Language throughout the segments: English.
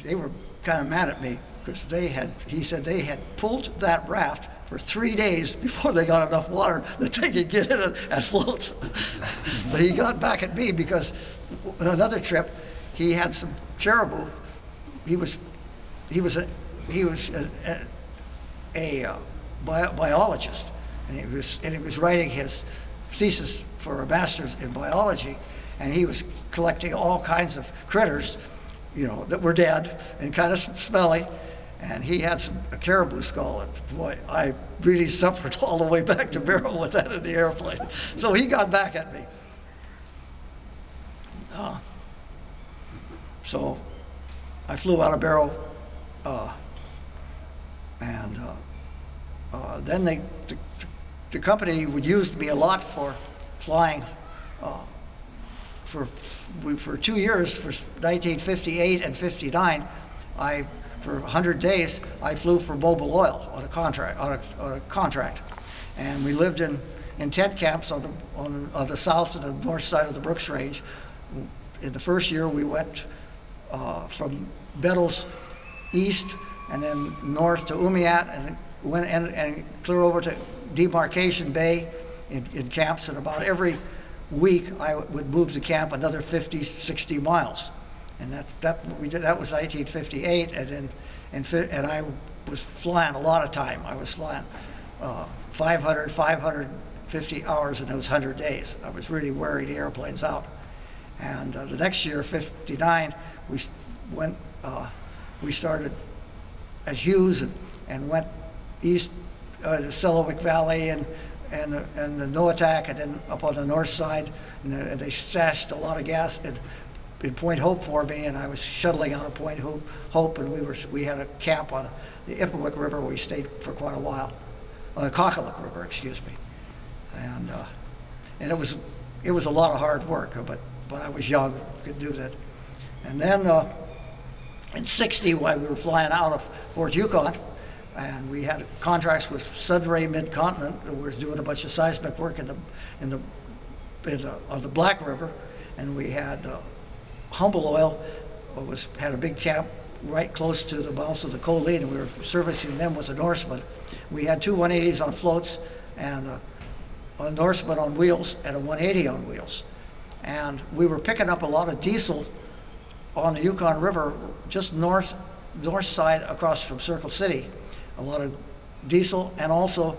they were kind of mad at me because he said they had pulled that raft for 3 days before they got enough water that they could get in it and float. But he got back at me because another trip, he had some caribou. He was a biologist, and he was writing his thesis for a master's in biology, and he was collecting all kinds of critters, you know, that were dead and kind of smelly. And he had a caribou skull, and boy, I really suffered all the way back to Barrow with that in the airplane. So he got back at me. So I flew out of Barrow, and then the company would use me a lot for flying. For 2 years, for 1958 and 59, for 100 days, I flew for Mobil Oil on a contract, and we lived in tent camps on the south and the north side of the Brooks Range. In the first year, we went from Bettles east and then north to Umiat, and went and clear over to Demarcation Bay in camps. And about every week, I would move the camp another 50, 60 miles. And that was 1958, and I was flying a lot of time. I was flying 550 hours in those 100 days. I was really wearing the airplanes out. And the next year, 59, we started at Hughes and went east to Selawik Valley and the Noatak, and then up on the north side, and they stashed a lot of gas in Point Hope for me, and I was shuttling out of Point Hope, and we had a camp on the Ippawick River. We stayed for quite a while, on the Cockalook River, excuse me, and it was a lot of hard work, but I was young, could do that. And then in '60, while we were flying out of Fort Yukon, and we had contracts with Sudbury Mid-Continent, that was doing a bunch of seismic work on the Black River, and we had Humble Oil had a big camp right close to the mouth of the Colleen, and we were servicing them with a Norseman. We had two 180s on floats, and a Norseman on wheels, and a 180 on wheels. And we were picking up a lot of diesel on the Yukon River, just north side across from Circle City. A lot of diesel, and also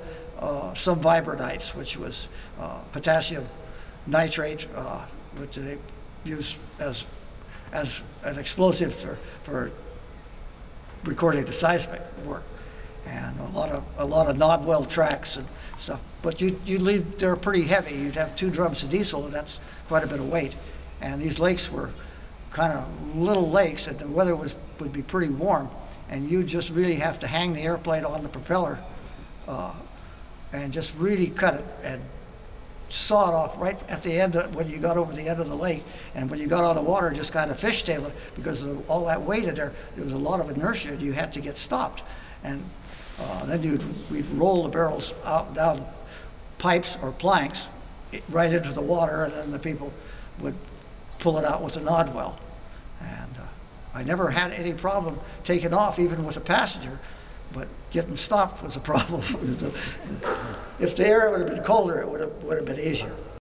some vibranites, which was potassium nitrate, which they use as an explosive for recording the seismic work, and a lot of Nodwell tracks and stuff. But they're pretty heavy. You'd have 2 drums of diesel, and that's quite a bit of weight. And these lakes were kind of little lakes, and the weather would be pretty warm, and you just really have to hang the airplane on the propeller and just really cut it and saw it off right at the end when you got over the end of the lake. And when you got on the water, just kind of fishtail it, because of all that weight in there was a lot of inertia, and you had to get stopped. And then we'd roll the barrels out down pipes or planks right into the water, and then the people would pull it out with a Nodwell. And I never had any problem taking off, even with a passenger, but getting stopped was a problem. If the air would have been colder, it would have been easier.